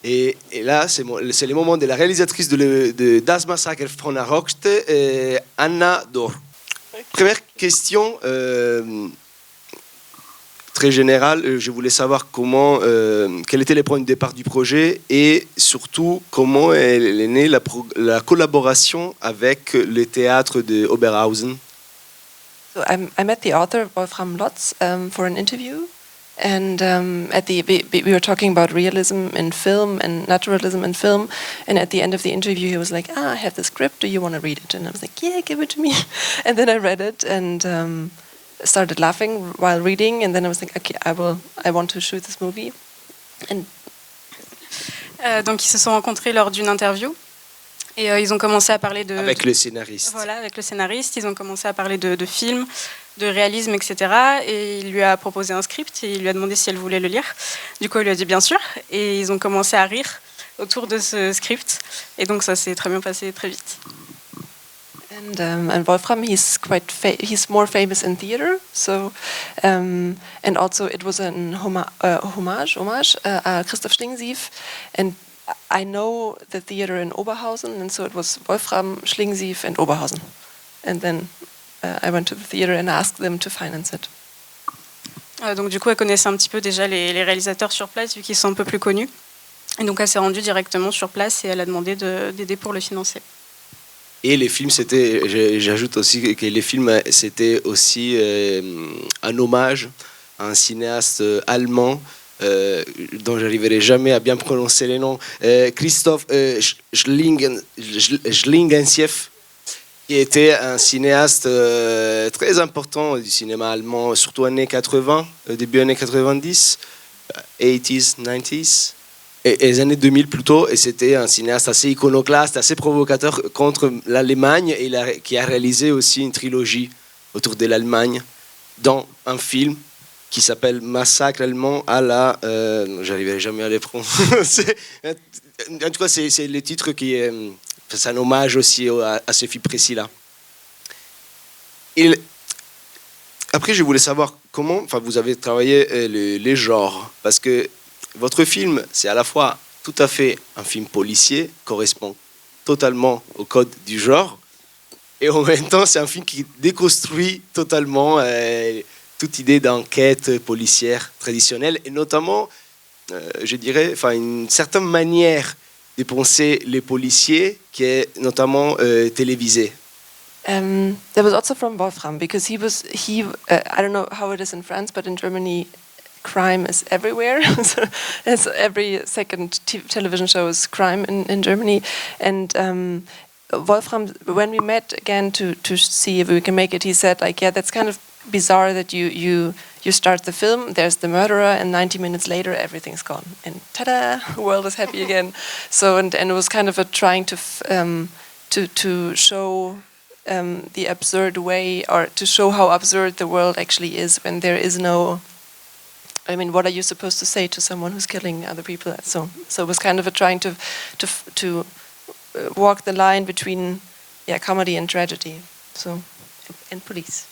Et là, c'est le moment de la réalisatrice de Das Massaker von der Hoogte, Anna Dor. Première question très générale. Je voulais savoir quels étaient les points de départ du projet et surtout comment elle est née la collaboration avec le théâtre de Oberhausen. So I met the author, Wolfram Lotz, for an interview. And we were talking about realism in film and naturalism in film. And at the end of the interview, he was like, I have the script. Do you want to read it? And I was like, yeah, give it to me. And then I read it and started laughing while reading. And then I was like, okay, I want to shoot this movie. And donc ils se sont rencontrés lors d'une interview. Et ils ont commencé à parler de... Avec le scénariste. Voilà, avec le scénariste. Ils ont commencé à parler de films, de réalisme, etc. Et il lui a proposé un script et il lui a demandé si elle voulait le lire. Du coup, elle lui a dit bien sûr. Et ils ont commencé à rire autour de ce script. Et donc, ça s'est très bien passé très vite. And Wolfram, he's more famous in theater. So, and also it was an homage Christoph Schlingensief. And I know the theater in Oberhausen, and so it was Wolfram, Schlingensief, and Oberhausen. And then I went to the theater and asked them to finance it. Donc du coup, elle connaissait un petit peu déjà les réalisateurs sur place, vu qu'ils sont un peu plus connus. Et donc elle s'est rendue directement sur place et elle a demandé d'aider pour le financer. Et les films, j'ajoute aussi que les films, c'était aussi un hommage à un cinéaste allemand dont j'arriverai jamais à bien prononcer les noms, Christoph Schlingensief, qui était un cinéaste très important du cinéma allemand, surtout années 80, début années 90, 80s, 90s, et les années 2000 plutôt, et c'était un cinéaste assez iconoclaste, assez provocateur contre l'Allemagne, et qui a réalisé aussi une trilogie autour de l'Allemagne, dans un film qui s'appelle Massacre allemand à la... j'arriverai jamais à les prononcer. En tout cas, c'est le titre qui est... C'est un hommage aussi à ce film précis-là. Après, je voulais savoir comment vous avez travaillé les genres. Parce que votre film, c'est à la fois tout à fait un film policier, correspond totalement au code du genre, et en même temps, c'est un film qui déconstruit totalement toute idée d'enquête policière traditionnelle, et notamment, je dirais, une certaine manière de penser les policiers qui est notamment télévisée. There was also from Wolfram, because I don't know how it is in France, but in Germany, crime is everywhere. So every second television show is crime in Germany. And Wolfram, when we met again to see if we can make it, he said, like, yeah, that's kind of bizarre that you start the film, there's the murderer, and 90 minutes later everything's gone, and ta-da, the world is happy again. So and it was kind of a trying to show the absurd way, or to show how absurd the world actually is when there is no. I mean, what are you supposed to say to someone who's killing other people? So it was kind of a trying to walk the line between comedy and tragedy. So and police.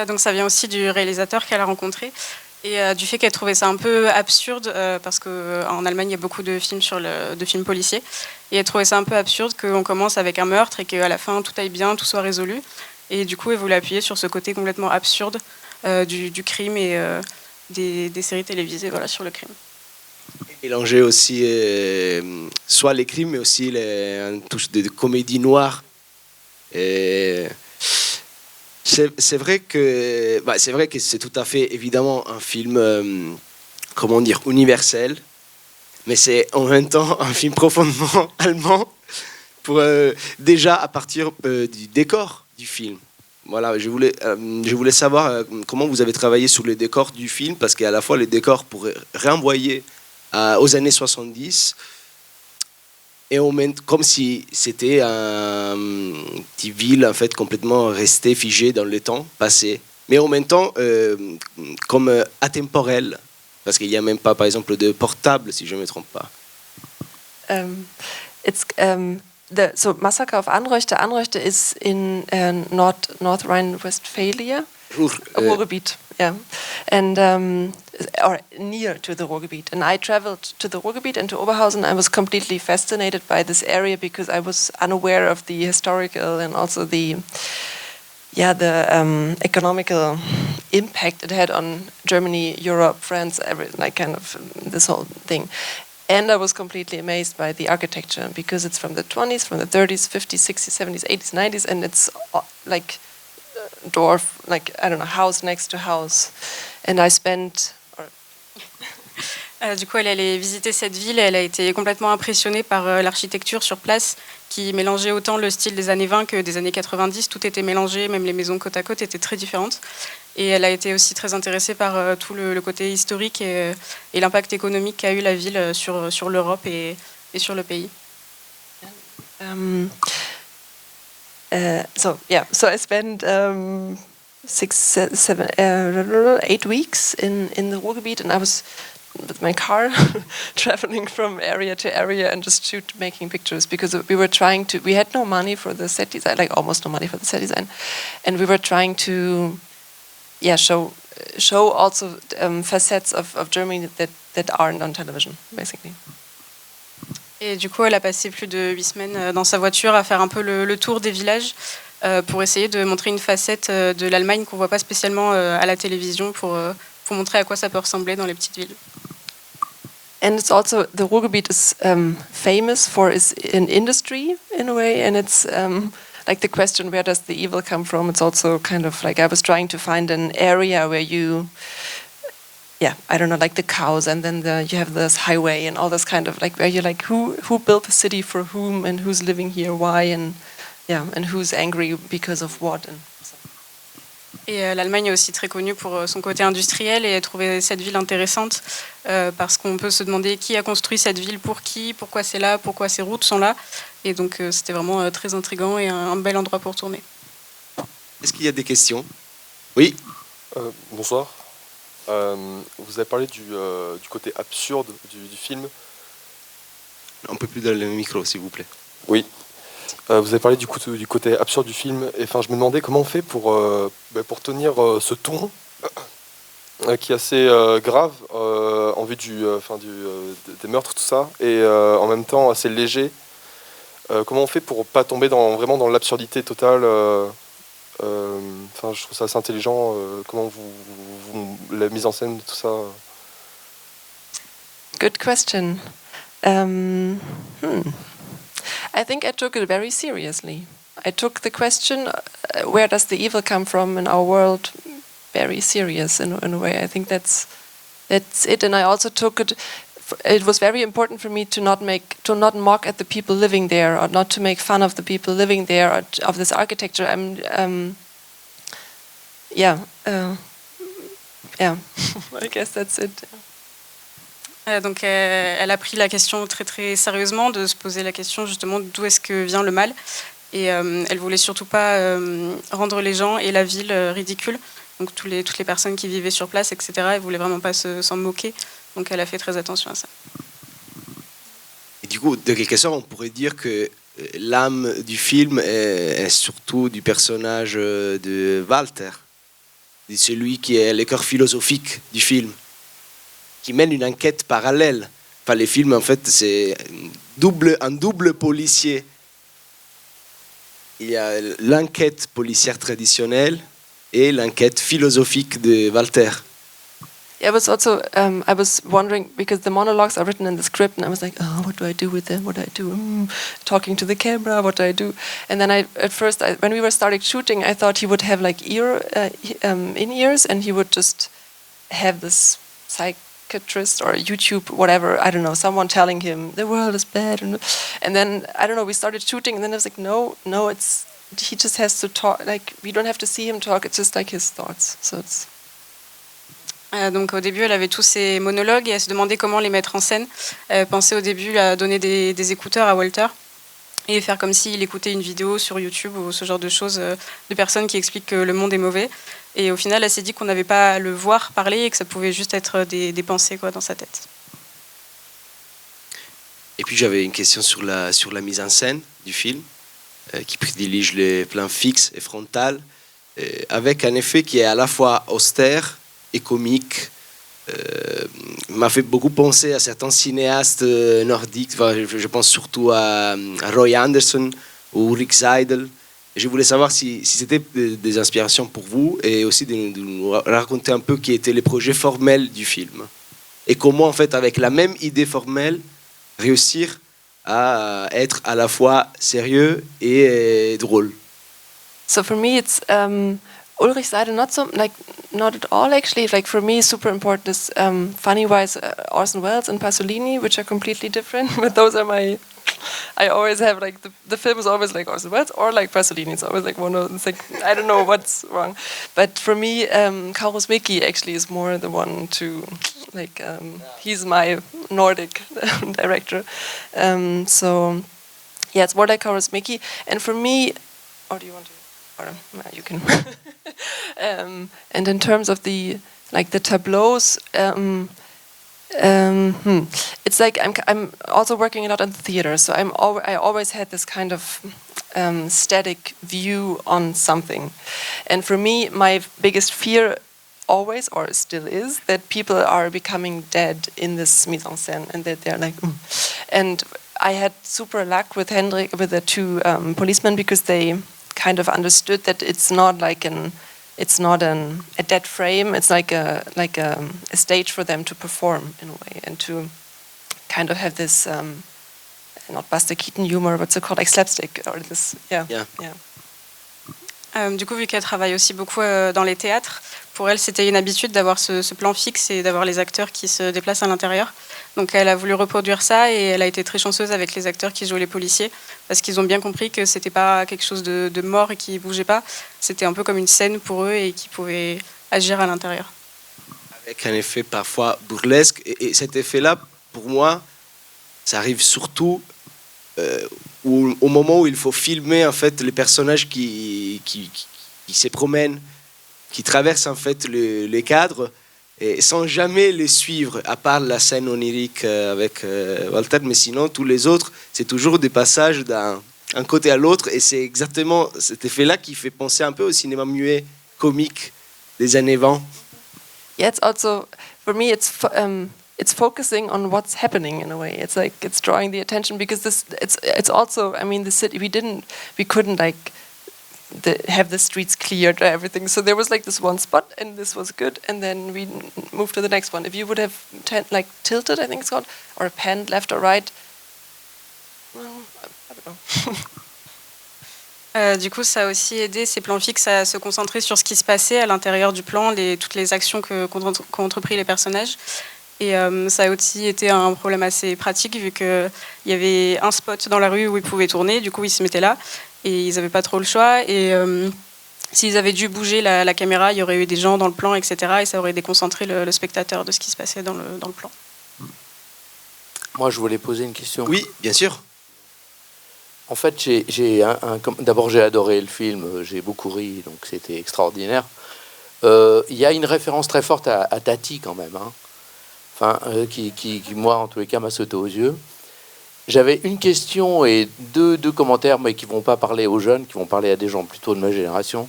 Donc ça vient aussi du réalisateur qu'elle a rencontré et du fait qu'elle trouvait ça un peu absurde parce qu'en Allemagne il y a beaucoup de films de films policiers et elle trouvait ça un peu absurde qu'on commence avec un meurtre et qu'à la fin tout aille bien, tout soit résolu, et du coup elle voulait appuyer sur ce côté complètement absurde du crime et des séries télévisées sur le crime. Mélanger aussi soit les crimes mais aussi une touche de comédie noire. Et c'est vrai que c'est tout à fait évidemment un film universel, mais c'est en même temps un film profondément allemand déjà à partir du décor du film. Voilà, je voulais savoir comment vous avez travaillé sur les décors du film, parce qu'à la fois les décors pourraient renvoyer aux années 70 et comme si c'était une petite ville en fait complètement restée figée dans le temps passé, mais en même temps comme atemporelle, parce qu'il n'y a même pas par exemple de portable si je ne me trompe pas. So Massaker auf Anreuchte is in North Rhine-Westphalia, Ruhrgebiet. yeah, and or near to the Ruhrgebiet. And I traveled to the Ruhrgebiet and to Oberhausen. I was completely fascinated by this area because I was unaware of the historical and also the economical impact it had on Germany, Europe, France, this whole thing. And I was completely amazed by the architecture because it's from the 20s, from the 30s, 50s, 60s, 70s, 80s, 90s, and it's like dwarf, like, I don't know, house next to house. And I spent... Du coup, elle allait visiter cette ville et elle a été complètement impressionnée par l'architecture sur place qui mélangeait autant le style des années 20 que des années 90. Tout était mélangé, même les maisons côte à côte étaient très différentes. Et elle a été aussi très intéressée par tout le côté historique et l'impact économique qu'a eu la ville sur l'Europe et sur le pays. So I spent 8 weeks in the Ruhrgebiet, and I was with my car traveling from area to area and just making pictures because we had no money for the set design, like almost no money for the set design, and we were trying to show also facets of Germany that aren't on television, basically. Et du coup, elle a passé plus de 8 semaines dans sa voiture à faire un peu le tour des villages pour essayer de montrer une facette de l'Allemagne qu'on ne voit pas spécialement à la télévision pour montrer à quoi ça peut ressembler dans les petites villes. And it's also, the Ruhrgebiet is famous for its industry in a way, and it's like the question, where does the evil come from? It's also kind of like I was trying to find an area where you, I don't know, like the cows, and then you have this highway and all this kind of like where you're like, who built the city for whom, and who's living here, why, and who's angry because of what. And so. Et l'Allemagne est aussi très connue pour son côté industriel et trouver cette ville intéressante parce qu'on peut se demander qui a construit cette ville, pour qui, pourquoi c'est là, pourquoi ces routes sont là. Et donc c'était vraiment très intriguant et un bel endroit pour tourner. Est-ce qu'il y a des questions? Oui. Bonsoir. Vous avez parlé du côté absurde du film. Un peu plus dans le micro, s'il vous plaît. Oui. Vous avez parlé du côté absurde du film. Et enfin, je me demandais comment on fait pour tenir ce ton qui est assez grave en vue des meurtres, tout ça, et en même temps assez léger. Comment on fait pour pas tomber vraiment dans l'absurdité totale? Je trouve ça assez intelligent. Comment la mise en scène, tout ça. Good question. I think I took it very seriously. I took the question, where does the evil come from in our world, very serious in a way. I think that's it. And I also took it. It was very important for me to not mock at the people living there, or not to make fun of the people living there, or of this architecture. I guess that's it. Donc elle a pris la question très très sérieusement, de se poser la question justement d'où est-ce que vient le mal, et elle voulait surtout pas rendre les gens et la ville ridicules, donc toutes les personnes qui vivaient sur place, etc. Elle voulait vraiment pas s'en moquer, donc elle a fait très attention à ça. Et du coup, de quelque sorte, on pourrait dire que l'âme du film est surtout du personnage de Walter, de celui qui est le cœur philosophique du film, qui mène une enquête parallèle. Enfin, les films, en fait, c'est un double policier. Il y a l'enquête policière traditionnelle et l'enquête philosophique de Walter. Yeah, I was also I was wondering, because the monologues are written in the script, and I was like, oh, what do I do with them? What do I do? Talking to the camera, what do I do? And then at first, when we were starting shooting, I thought he would have like in-ears, and he would just have this psychiatrist or YouTube, whatever, I don't know, someone telling him the world is bad, and then I don't know, we started shooting, and then I was like, no, he just has to talk. Like, we don't have to see him talk. It's just like his thoughts. So it's. Donc au début, elle avait tous ces monologues et elle se demandait comment les mettre en scène. Elle pensait au début à donner des écouteurs à Walter et faire comme s'il écoutait une vidéo sur YouTube ou ce genre de choses, de personnes qui expliquent que le monde est mauvais. Et au final, elle s'est dit qu'on n'avait pas à le voir parler et que ça pouvait juste être des pensées dans sa tête. Et puis j'avais une question sur la mise en scène du film, qui privilégie les plans fixes et frontales, avec un effet qui est à la fois austère et comique. M'a fait beaucoup penser à certains cinéastes nordiques. Enfin, je pense surtout à Roy Andersson ou Rick Seidel. Et je voulais savoir si c'était des inspirations pour vous et aussi de nous raconter un peu qui étaient les projets formels du film et comment en fait avec la même idée formelle réussir à être à la fois sérieux et drôle. So for me, it's Ulrich Seidel, not at all actually. Like for me, super important is funny-wise Orson Welles and Pasolini, which are completely different. But those are my. I always have like the film is always like Orson Welles or like Pasolini. It's always like one of it's like I don't know what's wrong. But for me, Kaurismäki actually is more the one to like. He's my Nordic director. So yeah, it's more like Kaurismäki. And for me, or do you want to? Or you can. And in terms of the tableaus, it's like I'm also working a lot in the theater, so I always had this kind of static view on something, and for me, my biggest fear always, or still is, that people are becoming dead in this mise en scène, and that they're like, and I had super luck with Hendrik, with the two policemen, because they kind of understood that it's not like a dead frame. It's like a stage for them to perform in a way and to kind of have this not Buster Keaton humor, what's it called, like slapstick or this yeah. Du coup, vu qu'elle travaille aussi beaucoup dans les théâtres, pour elle, c'était une habitude d'avoir ce plan fixe et d'avoir les acteurs qui se déplacent à l'intérieur. Donc, elle a voulu reproduire ça et elle a été très chanceuse avec les acteurs qui jouent les policiers parce qu'ils ont bien compris que c'était pas quelque chose de mort et qui bougeait pas. C'était un peu comme une scène pour eux et qu'ils pouvaient agir à l'intérieur. Avec un effet parfois burlesque. Et cet effet-là, pour moi, ça arrive surtout au moment où il faut filmer en fait les personnages qui se promènent, qui traversent en fait les cadres et sans jamais les suivre, à part la scène onirique avec Walter, mais sinon tous les autres, c'est toujours des passages d'un côté à l'autre et c'est exactement cet effet-là qui fait penser un peu au cinéma muet comique des années 20. Yeah, it's also for me it's focusing on what's happening in a way. It's like it's drawing the attention because it's also, I mean, the city we couldn't like have the streets cleared or everything. So there was like this one spot and this was good, and then we moved to the next one. If you would have tilted, I think it's called, or panned left or right, well, I don't know. Du coup, ça a aussi aidé ces plans fixes à se concentrer sur ce qui se passait à l'intérieur du plan, toutes les actions qu'ont entrepris les personnages. Et ça a aussi été un problème assez pratique vu qu'il y avait un spot dans la rue où ils pouvaient tourner, du coup ils se mettaient là et ils n'avaient pas trop le choix. Et s'ils avaient dû bouger la caméra, il y aurait eu des gens dans le plan, etc. Et ça aurait déconcentré le spectateur de ce qui se passait dans le plan. Moi, je voulais poser une question. Oui, bien sûr. En fait, d'abord, j'ai adoré le film, j'ai beaucoup ri, donc c'était extraordinaire. Il y a une référence très forte à Tati quand même, hein. Enfin, qui, moi, en tous les cas, m'a sauté aux yeux. J'avais une question et deux commentaires, mais qui ne vont pas parler aux jeunes, qui vont parler à des gens plutôt de ma génération.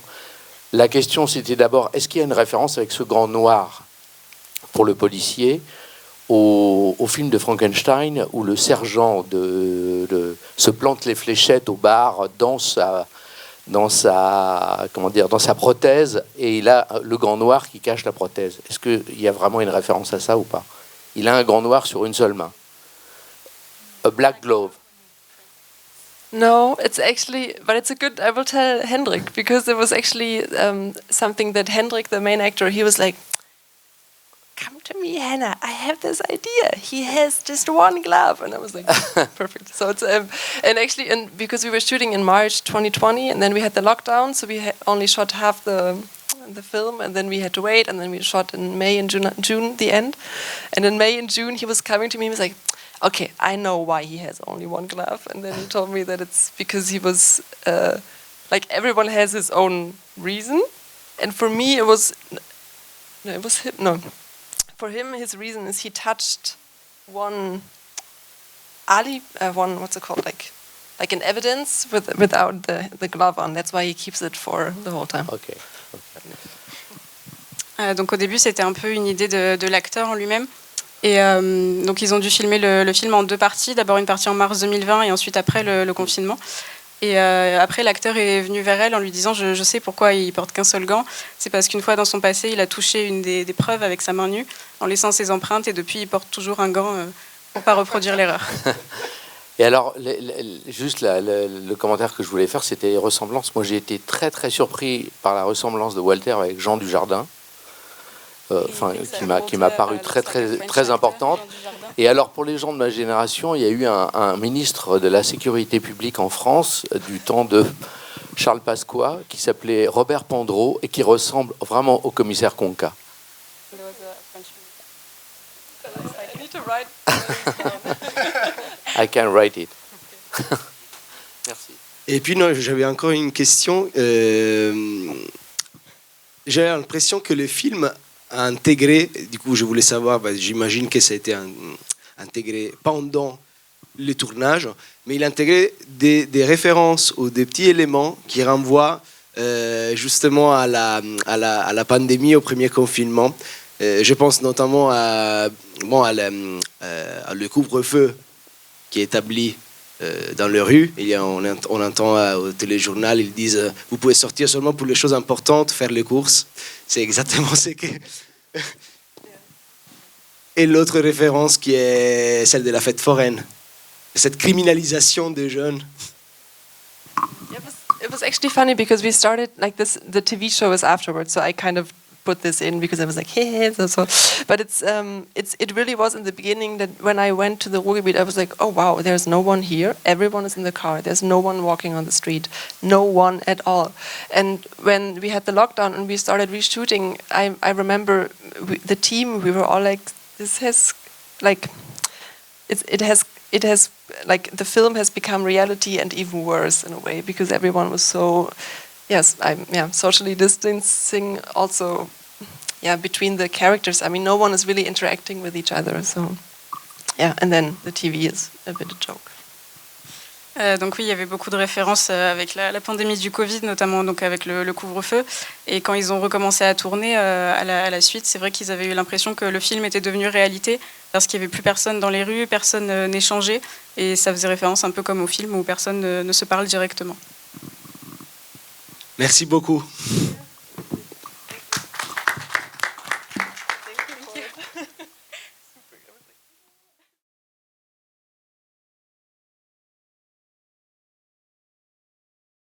La question, c'était d'abord, est-ce qu'il y a une référence avec ce grand noir pour le policier au film de Frankenstein où le sergent se plante les fléchettes au bar dans sa prothèse et il a le gant noir qui cache la prothèse. Est-ce qu'il y a vraiment une référence à ça ou pas? Il a un gant noir sur une seule main. A black glove. No, it's actually, but it's a good, I will tell Hendrik, because it was actually something that Hendrik, the main actor, he was like, come to me, Hannah, I have this idea. He has just one glove. And I was like, perfect. So it's, and because we were shooting in March 2020, and then we had the lockdown, so we only shot half the film, and then we had to wait, and then we shot in May and June the end. And in May and June, he was coming to me, he was like, okay, I know why he has only one glove. And then he told me that it's because he was, like everyone has his own reason. And for me, it was him, no. For him, his reason is he touched one what's it called, like an evidence without the glove on. That's why he keeps it for the whole time. Okay. Donc au début, c'était un peu une idée de l'acteur en lui-même. Et donc ils ont dû filmer le film en 2 parties. D'abord une partie en mars 2020 et ensuite après le confinement. Et après, l'acteur est venu vers elle en lui disant je sais pourquoi il porte qu'un seul gant. C'est parce qu'une fois dans son passé, il a touché une des preuves avec sa main nue en laissant ses empreintes et depuis, il porte toujours un gant pour pas reproduire l'erreur. Et alors, juste le commentaire que je voulais faire, c'était les ressemblances. Moi, j'ai été très très surpris par la ressemblance de Walter avec Jean Dujardin, qui m'a paru très importante. Et alors, pour les gens de ma génération, il y a eu un ministre de la sécurité publique en France du temps de Charles Pasqua qui s'appelait Robert Pandreau et qui ressemble vraiment au commissaire Conca. I can write it. Merci. Et puis, non, j'avais encore une question. J'ai l'impression que le film a intégré, du coup, je voulais savoir, j'imagine que ça a été intégré pendant le tournage, mais il a intégré des références ou des petits éléments qui renvoient justement à la pandémie, au premier confinement. Je pense notamment le couvre-feu qui est établi dans les rues. On entend au téléjournal, ils disent vous pouvez sortir seulement pour les choses importantes, faire les courses. C'est exactement ce que... Et l'autre référence qui est celle de la fête foraine. Cette criminalisation des jeunes. It was actually funny because we started like this. The TV show is afterwards, so I kind of put this in because I was like, hey, so. But it really was in the beginning that when I went to the Ruhrgebiet, I was like, oh wow, there's no one here. Everyone is in the car. There's no one walking on the street. No one at all. And when we had the lockdown and we started reshooting, I remember the team. We were all like, this has like, it has like the film has become reality and even worse in a way because everyone was so, socially distancing also, between the characters. I mean, no one is really interacting with each other. So, and then the TV is a bit a joke. Donc oui, il y avait beaucoup de références avec la pandémie du Covid, notamment donc avec le couvre-feu. Et quand ils ont recommencé à tourner à la suite, c'est vrai qu'ils avaient eu l'impression que le film était devenu réalité parce qu'il n'y avait plus personne dans les rues, personne n'échangeait. Et ça faisait référence un peu comme au film où personne ne se parle directement. Merci beaucoup.